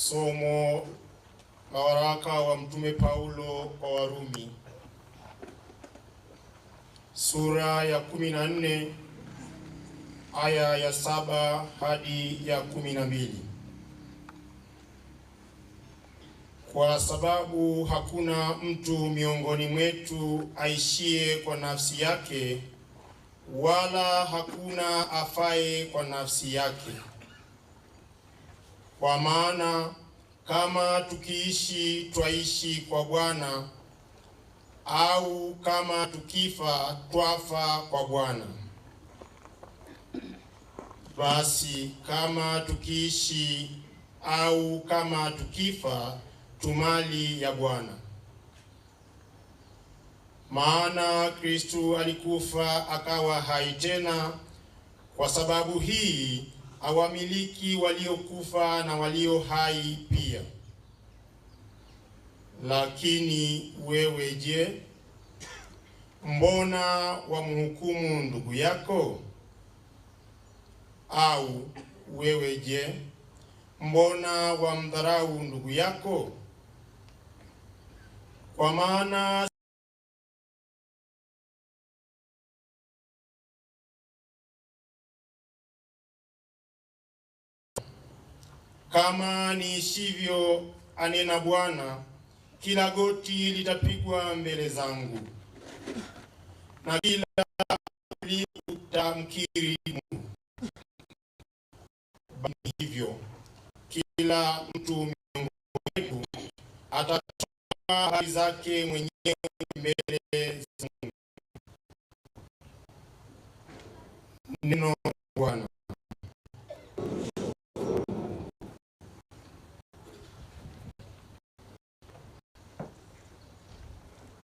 Somo la waraka wa Mtume Paulo kwa Warumi, sura ya 14 aya ya 7 hadi ya 12. Kwa sababu hakuna mtu miongoni mwetu aishie kwa nafsi yake, wala hakuna afaye kwa nafsi yake. Kwa maana kama tukiishi twaishi kwa Bwana, au kama tukifa twafa kwa Bwana. Basi kama tukiishi au kama tukifa, tumali ya Bwana. Maana Kristo alikufa akawa hai tena, kwa sababu hii awamiliki waliokufa na walio hai pia. Lakini wewe je, mbona wamhukumu ndugu yako? Au wewe je, mbona wamdharau ndugu yako? Kwa maana kama niishivyo, anena Bwana, kila goti litapigwa mbele zangu, na kila ulimi utamkiri Mungu. Bali hivyo kila mtu miongoni mwetu atatoa habari zake mwenyewe mbele za Mungu. Neno la Bwana.